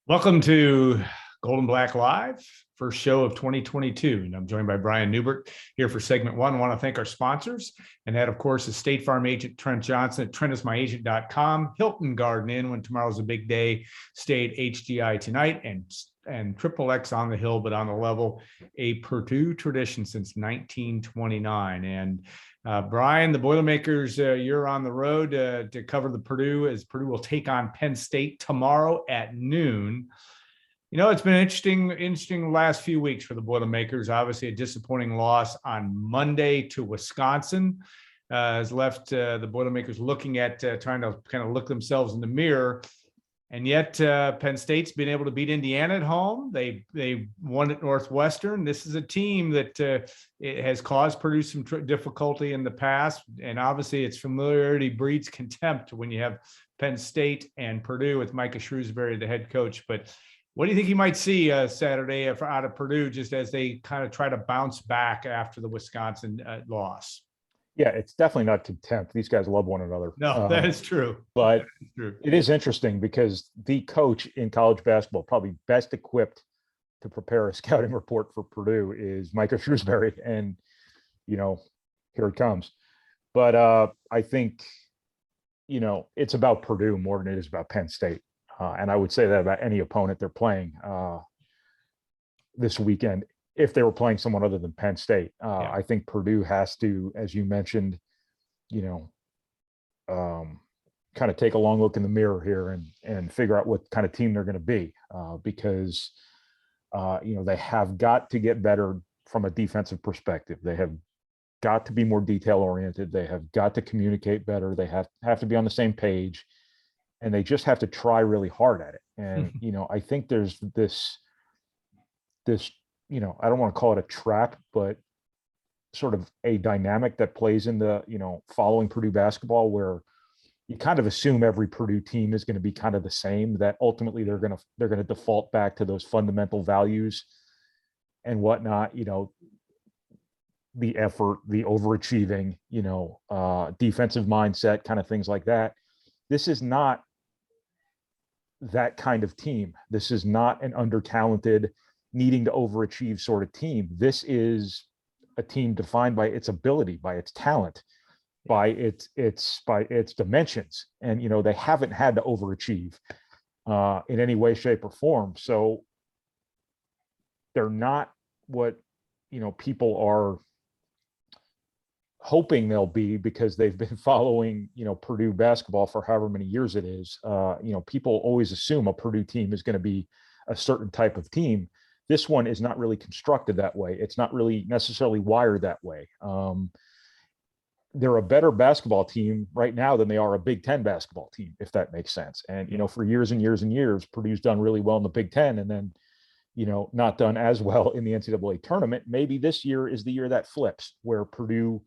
Welcome to Golden Black Live, first show of 2022. And I'm joined by Brian Newbert here for segment one. I want to thank our sponsors. And that, of course, is State Farm agent Trent Johnson at TrentIsMyAgent.com, Hilton Garden Inn when tomorrow's a big day, stay at HGI tonight, and Triple X on the hill, but on the level, a Purdue tradition since 1929. And Brian, the Boilermakers, you're on the road to cover the Purdue as Purdue will take on Penn State tomorrow at noon. You know, it's been interesting last few weeks for the Boilermakers. Obviously, a disappointing loss on Monday to Wisconsin has left the Boilermakers looking at trying to kind of look themselves in the mirror. And yet Penn State's been able to beat Indiana at home. They won at Northwestern. This is a team that it has caused Purdue some difficulty in the past. And obviously its familiarity breeds contempt when you have Penn State and Purdue with Micah Shrewsbury, the head coach. But what do you think you might see Saturday out of Purdue just as they kind of try to bounce back after the Wisconsin loss? Yeah, it's definitely not contempt. These guys love one another. No, that is true. But is true. It is interesting because the coach in college basketball, probably best equipped to prepare a scouting report for Purdue, is Micah Shrewsbury. And, you know, here it comes. But I think, you know, it's about Purdue more than it is about Penn State. And I would say that about any opponent they're playing this weekend. If they were playing someone other than Penn State, I think Purdue has to, as you mentioned, you know, kind of take a long look in the mirror here and figure out what kind of team they're going to be, because, you know, they have got to get better from a defensive perspective. They have got to be more detail oriented. They have got to communicate better. They have to be on the same page, and they just have to try really hard at it. And, you know, I think there's this, you know, I don't want to call it a trap, but sort of a dynamic that plays in the, you know, following Purdue basketball, where you kind of assume every Purdue team is going to be kind of the same, that ultimately they're going to default back to those fundamental values and whatnot, you know, the effort, the overachieving, you know, defensive mindset, kind of things like that. This is not that kind of team. This is not an under-talented, needing to overachieve sort of team. This is a team defined by its ability, by its talent, by its dimensions. And, you know, they haven't had to overachieve in any way, shape, or form. So they're not what, you know, people are hoping they'll be, because they've been following, you know, Purdue basketball for however many years it is. You know, people always assume a Purdue team is going to be a certain type of team. This one is not really constructed that way. It's not really necessarily wired that way. They're a better basketball team right now than they are a Big Ten basketball team, if that makes sense. And, you know, for years and years and years, Purdue's done really well in the Big Ten, and then, you know, not done as well in the NCAA tournament. Maybe this year is the year that flips, where Purdue,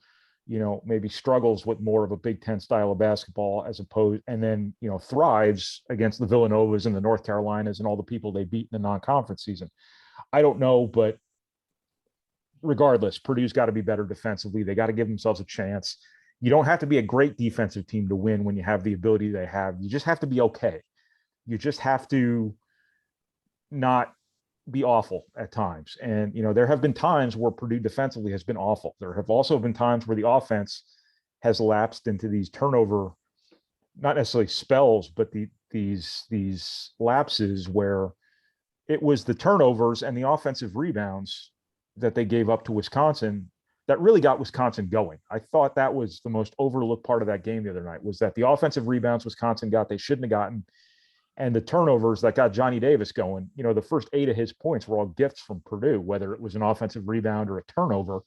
you know, maybe struggles with more of a Big Ten style of basketball as opposed, and then, you know, thrives against the Villanovas and the North Carolinas and all the people they beat in the non-conference season. I don't know, but regardless, Purdue's got to be better defensively. They got to give themselves a chance. You don't have to be a great defensive team to win when you have the ability they have. You just have to be okay. You just have to not be awful at times. And, you know, there have been times where Purdue defensively has been awful. There have also been times where the offense has lapsed into these turnover, not necessarily spells, but these lapses where it was the turnovers and the offensive rebounds that they gave up to Wisconsin that really got Wisconsin going. I thought that was the most overlooked part of that game the other night, was that the offensive rebounds Wisconsin got, they shouldn't have gotten. And the turnovers that got Johnny Davis going, you know, the first 8 of his points were all gifts from Purdue, whether it was an offensive rebound or a turnover.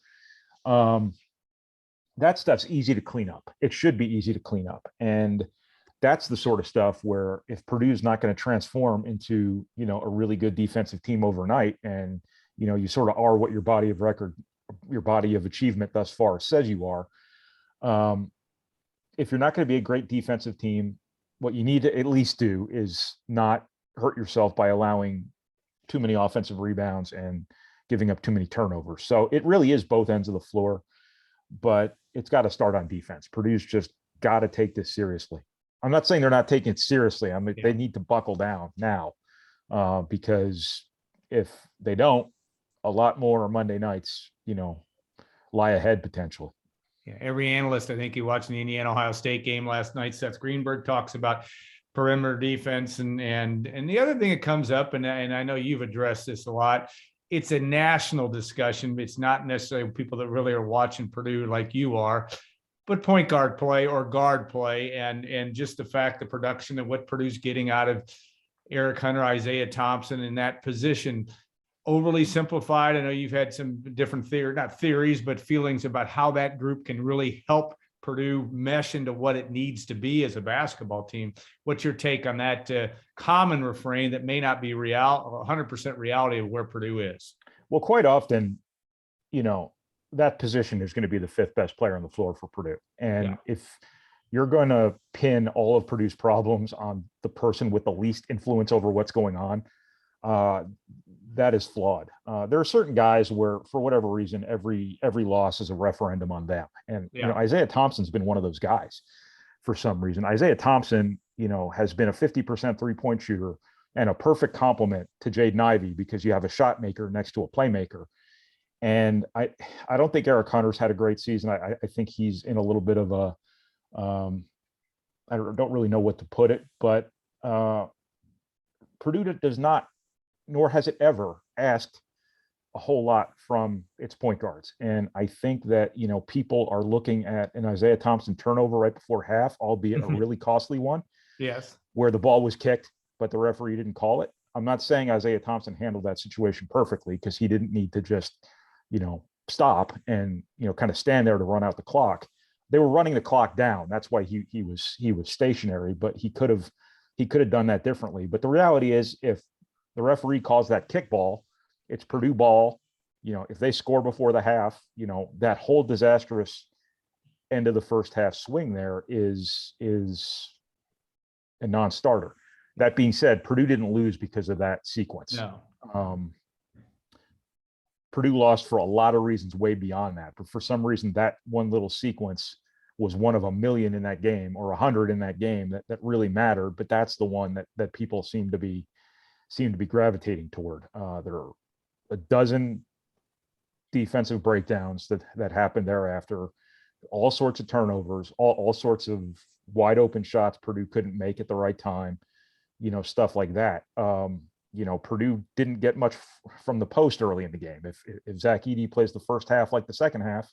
That stuff's easy to clean up. It should be easy to clean up. And that's the sort of stuff where if Purdue's not going to transform into, you know, a really good defensive team overnight, and, you know, you sort of are what your body of record, your body of achievement thus far says you are. If you're not going to be a great defensive team, what you need to at least do is not hurt yourself by allowing too many offensive rebounds and giving up too many turnovers. So it really is both ends of the floor, but it's got to start on defense. Purdue's just got to take this seriously. I'm not saying they're not taking it seriously. I mean, they need to buckle down now, because if they don't, a lot more Monday nights, lie ahead potentially. Yeah, every analyst, I think you watched the Indiana Ohio State game last night, Seth Greenberg talks about perimeter defense, and the other thing that comes up, and I know you've addressed this a lot, it's a national discussion. It's not necessarily people that really are watching Purdue like you are, but point guard play or guard play, and just the fact, the production of what Purdue's getting out of Eric Hunter, Isaiah Thompson in that position. Overly simplified. I know you've had some different not theories, but feelings about how that group can really help Purdue mesh into what it needs to be as a basketball team. What's your take on that common refrain that may not be 100% reality of where Purdue is? Well, quite often, that position is going to be the fifth best player on the floor for Purdue. And if you're going to pin all of Purdue's problems on the person with the least influence over what's going on, that is flawed. There are certain guys where, for whatever reason, every loss is a referendum on them. And Isaiah Thompson's been one of those guys for some reason. Isaiah Thompson, has been a 50% 3-point shooter and a perfect complement to Jaden Ivey, because you have a shot maker next to a playmaker. And I don't think Eric Hunter's had a great season. I think he's in a little bit of a I don't really know what to put it, but Purdue does not, nor has it ever asked a whole lot from its point guards. And I think that, people are looking at an Isaiah Thompson turnover right before half, albeit a really costly one. Yes. Where the ball was kicked, but the referee didn't call it. I'm not saying Isaiah Thompson handled that situation perfectly, because he didn't need to just, stop and, kind of stand there to run out the clock. They were running the clock down. That's why he was stationary, but he could have done that differently. But the reality is, if the referee calls that kickball, it's Purdue ball. If they score before the half, that whole disastrous end of the first half swing there is a non-starter. That being said, Purdue didn't lose because of that sequence. No. Purdue lost for a lot of reasons way beyond that, but for some reason that one little sequence was one of a million in that game, or 100 in that game, that really mattered. But that's the one that people seem to be gravitating toward. There are a dozen defensive breakdowns that happened thereafter, all sorts of turnovers, all sorts of wide open shots Purdue couldn't make at the right time, stuff like that. Purdue didn't get much from the post early in the game. If Zach Edey plays the first half like the second half,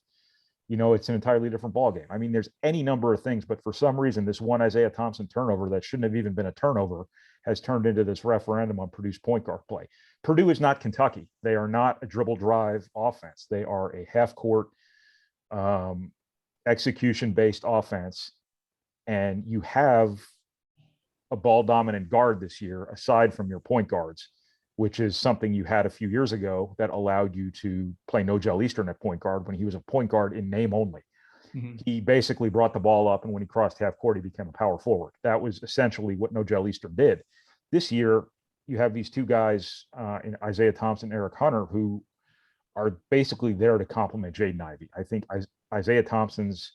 it's an entirely different ballgame. I mean, there's any number of things, but for some reason, this one Isaiah Thompson turnover that shouldn't have even been a turnover has turned into this referendum on Purdue's point guard play. Purdue is not Kentucky. They are not a dribble drive offense. They are a half court execution-based offense. And you have a ball dominant guard this year, aside from your point guards, which is something you had a few years ago that allowed you to play Nojel Eastern at point guard when he was a point guard in name only. Mm-hmm. He basically brought the ball up, and when he crossed half court, he became a power forward. That was essentially what Nojel Eastern did. This year, you have these two guys in Isaiah Thompson, Eric Hunter, who are basically there to complement Jaden Ivey. I think Isaiah Thompson's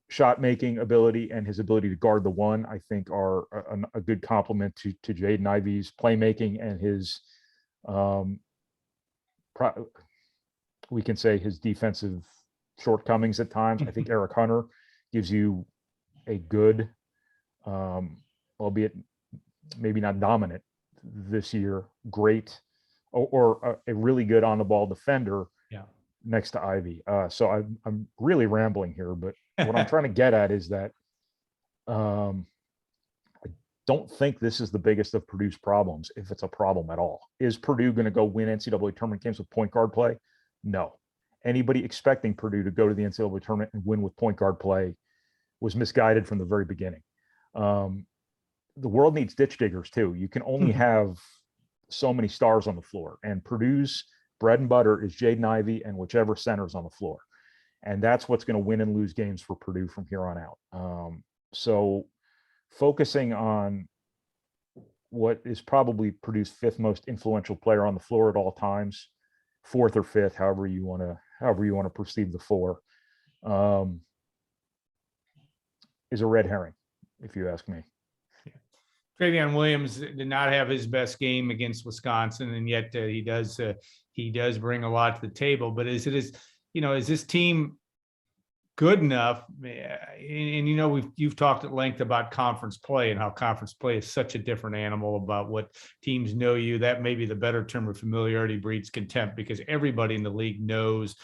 shot making ability and his ability to guard the one, I think, are a good complement to Jaden Ivey's playmaking and his we can say his defensive shortcomings at times. I think Eric Hunter gives you a good, albeit maybe not dominant this year, great or a really good on the ball defender next to Ivey. So I'm really rambling here, but what I'm trying to get at is that I don't think this is the biggest of Purdue's problems, if it's a problem at all. Is Purdue going to go win NCAA tournament games with point guard play? No. Anybody expecting Purdue to go to the NCAA tournament and win with point guard play was misguided from the very beginning. The world needs ditch diggers too. You can only have so many stars on the floor, and Purdue's bread and butter is Jaden Ivey and whichever center's on the floor. And that's what's going to win and lose games for Purdue from here on out. So focusing on what is probably Purdue's fifth most influential player on the floor at all times, fourth or fifth, however you want to perceive the four, is a red herring, if you ask me. Travion Williams did not have his best game against Wisconsin, and yet he does bring a lot to the table. But is this team good enough? And you've talked at length about conference play and how conference play is such a different animal, about what teams know you. That may be the better term of familiarity breeds contempt, because everybody in the league knows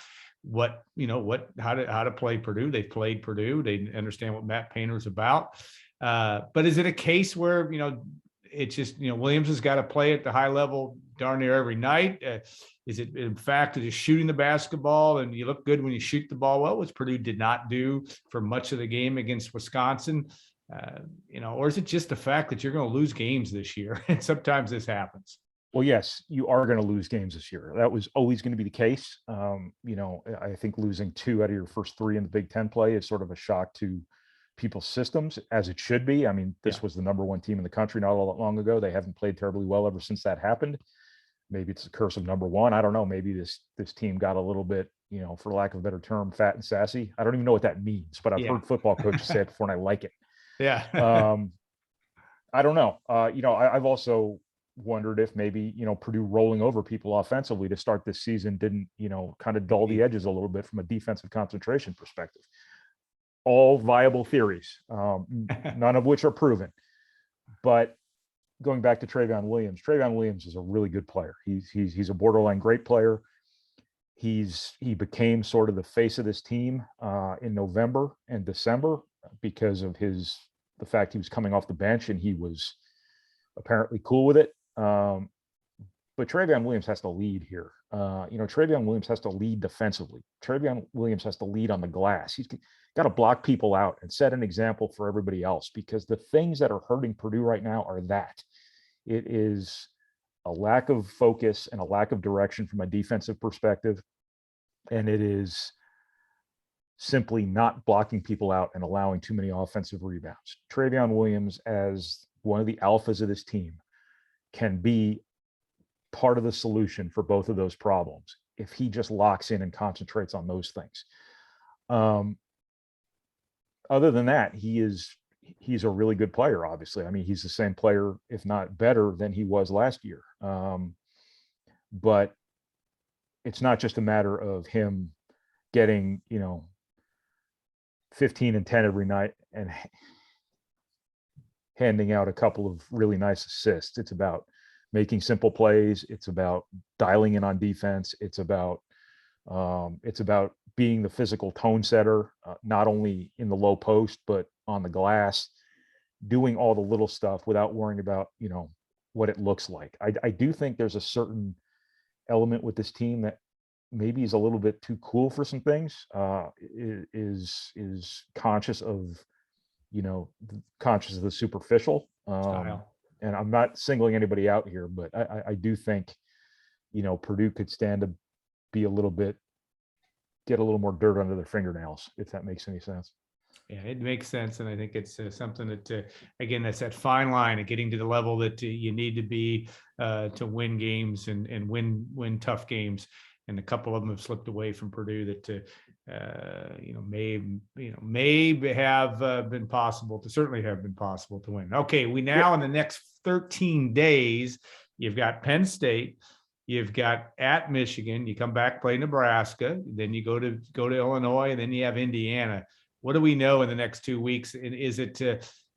how to play Purdue. They've played Purdue. They understand what Matt Painter's about. But is it a case where, it's just, Williams has got to play at the high level darn near every night? Is it, in fact, just shooting the basketball and you look good when you shoot the ball well, which Purdue did not do for much of the game against Wisconsin? Or is it just the fact that you're going to lose games this year? And sometimes this happens. Well, yes, you are going to lose games this year. That was always going to be the case. I think losing 2 out of your first 3 in the Big Ten play is sort of a shock to people's systems, as it should be. I mean, this was the number 1 team in the country not all that long ago. They haven't played terribly well ever since that happened. Maybe it's the curse of number 1. I don't know. Maybe this team got a little bit, for lack of a better term, fat and sassy. I don't even know what that means, but I've heard football coaches say it before, and I like it. Yeah. I don't know. I've also wondered if maybe, Purdue rolling over people offensively to start this season didn't, kind of dull the edges a little bit from a defensive concentration perspective. All viable theories, none of which are proven. But going back to Travion Williams is a really good player. He's a borderline great player. He became sort of the face of this team in November and December because of the fact he was coming off the bench, and he was apparently cool with it. But Travion Williams has to lead here. Travion Williams has to lead defensively. Travion Williams has to lead on the glass. He's got to block people out and set an example for everybody else, because the things that are hurting Purdue right now are that. It is a lack of focus and a lack of direction from a defensive perspective. And it is simply not blocking people out and allowing too many offensive rebounds. Travion Williams, as one of the alphas of this team, can be part of the solution for both of those problems if he just locks in and concentrates on those things. Other than that, he's a really good player, obviously. I mean, he's the same player, if not better, than he was last year. But it's not just a matter of him getting, 15 and 10 every night and handing out a couple of really nice assists. It's about making simple plays. It's about dialing in on defense. It's about being the physical tone setter, not only in the low post, but on the glass, doing all the little stuff without worrying about, what it looks like. I do think there's a certain element with this team that maybe is a little bit too cool for some things, is conscious of, conscious of the superficial. And I'm not singling anybody out here, but I do think, Purdue could stand to be get a little more dirt under their fingernails, if that makes any sense. Yeah, it makes sense. And I think it's something that, again, that's that fine line of getting to the level that you need to be to win games and win tough games. And a couple of them have slipped away from Purdue that, may have been possible to certainly have been possible to win. Okay, we now in the next 13 days, you've got Penn State, you've got at Michigan, you come back, play Nebraska, then you go to Illinois, and then you have Indiana. What do we know in the next 2 weeks? And is it,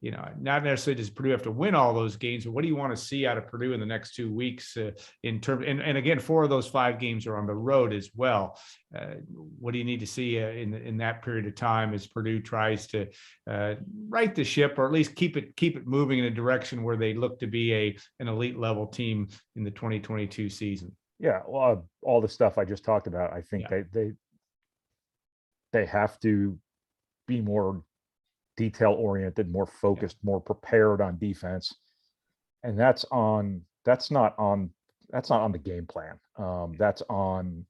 not necessarily does Purdue have to win all those games, but what do you want to see out of Purdue in the next 2 weeks in terms? And again, 4 of those 5 games are on the road as well. What do you need to see in that period of time as Purdue tries to right the ship, or at least keep it moving in a direction where they look to be an elite level team in the 2022 season? Yeah, well, all the stuff I just talked about, I think they have to be more detail oriented, more focused, more prepared on defense. And that's not on the game plan. That's on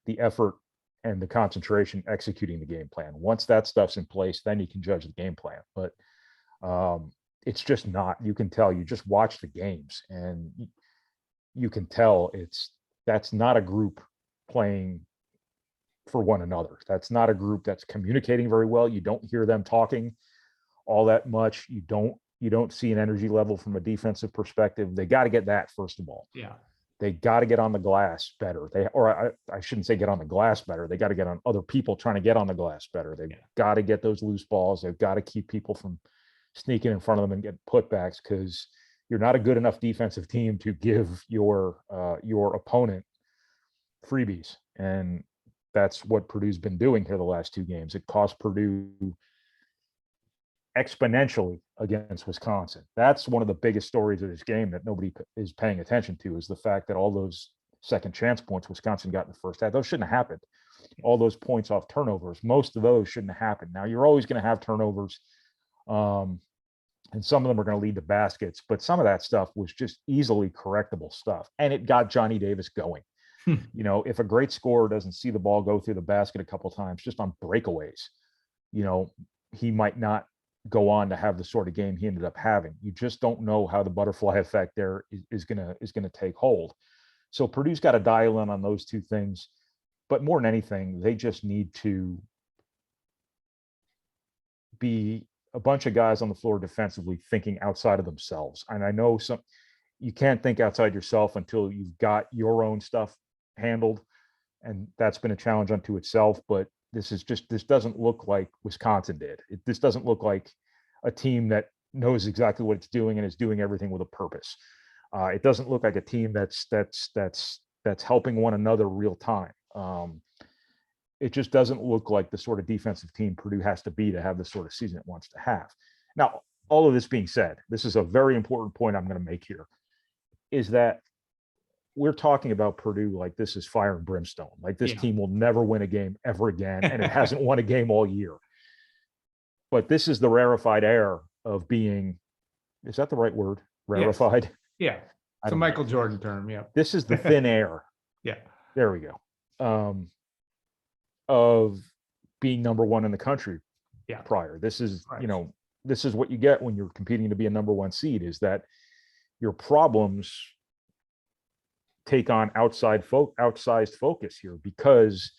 the effort and the concentration executing the game plan. Once that stuff's in place, then you can judge the game plan. But it's just not. You can tell. You just watch the games, and you can tell that's not a group playing for one another. That's not a group that's communicating very well. You don't hear them talking all that much. You don't, You don't see an energy level from a defensive perspective. They got to get that first of all. Yeah. They got to get on the glass better. I shouldn't say get on the glass better. They got to get on other people trying to get on the glass better. They've got to get those loose balls. They've got to keep people from sneaking in front of them and get putbacks, because you're not a good enough defensive team to give your opponent freebies. And that's what Purdue's been doing here the last two games. It cost Purdue exponentially against Wisconsin. That's one of the biggest stories of this game that nobody is paying attention to, is the fact that all those second chance points Wisconsin got in the first half, those shouldn't have happened. All those points off turnovers, most of those shouldn't have happened. Now, you're always going to have turnovers, and some of them are going to lead to baskets, but some of that stuff was just easily correctable stuff, and it got Johnny Davis going. You know, if a great scorer doesn't see the ball go through the basket a couple of times just on breakaways, you know, he might not go on to have the sort of game he ended up having. You just don't know how the butterfly effect there is gonna take hold. So Purdue's got to dial in on those two things, but more than anything, they just need to be a bunch of guys on the floor defensively thinking outside of themselves. And I know you can't think outside yourself until you've got your own stuff handled, and that's been a challenge unto itself. But this doesn't look like Wisconsin did. This doesn't look like a team that knows exactly what it's doing and is doing everything with a purpose. It doesn't look like a team that's helping one another real time. It just doesn't look like the sort of defensive team Purdue has to be to have the sort of season it wants to have. Now, all of this being said, this is a very important point I'm going to make here, is that we're talking about Purdue like this is fire and brimstone. Like this team will never win a game ever again, and it hasn't won a game all year. But this is the rarefied air of being, is that the right word? Rarefied? Yeah. It's a Michael Jordan term. Yeah. This is the thin air. Yeah. There we go. Of being number one in the country prior. This is, you know, this is what you get when you're competing to be a number one seed, is that your problems take on outsized focus here, because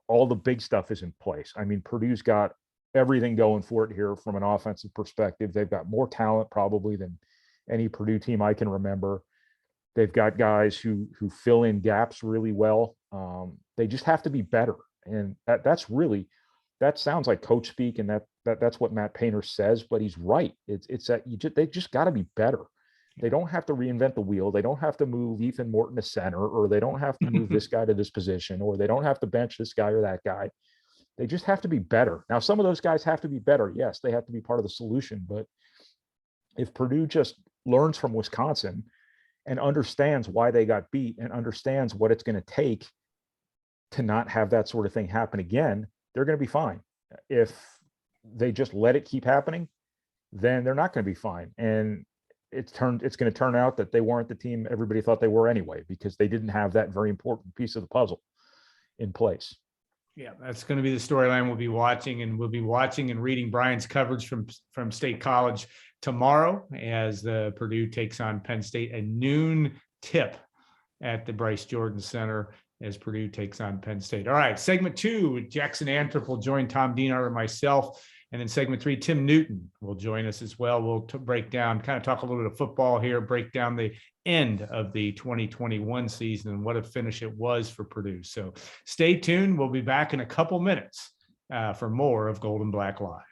all the big stuff is in place. I mean, Purdue's got everything going for it here from an offensive perspective. They've got more talent probably than any Purdue team I can remember. They've got guys who fill in gaps really well. They just have to be better. And that sounds like coach speak, and that's what Matt Painter says, but he's right. It's that they just got to be better. They don't have to reinvent the wheel. They don't have to move Ethan Morton to center, or they don't have to move this guy to this position, or they don't have to bench this guy or that guy. They just have to be better. Now, some of those guys have to be better. Yes, they have to be part of the solution. But if Purdue just learns from Wisconsin and understands why they got beat and understands what it's going to take to not have that sort of thing happen again, they're going to be fine. If they just let it keep happening, then they're not going to be fine. And it's going to turn out that they weren't the team everybody thought they were anyway, because they didn't have that very important piece of the puzzle in place. Yeah, that's going to be the storyline we'll be watching, and we'll be watching and reading Brian's coverage from State College tomorrow as the Purdue takes on Penn State, a noon tip at the Bryce Jordan Center as Purdue takes on Penn State. All right, segment 2, Jackson Anthrop will join Tom Diener and myself. And then segment 3, Tim Newton will join us as well. We'll break down, kind of talk a little bit of football here, break down the end of the 2021 season and what a finish it was for Purdue. So stay tuned. We'll be back in a couple minutes for more of Gold and Black Live.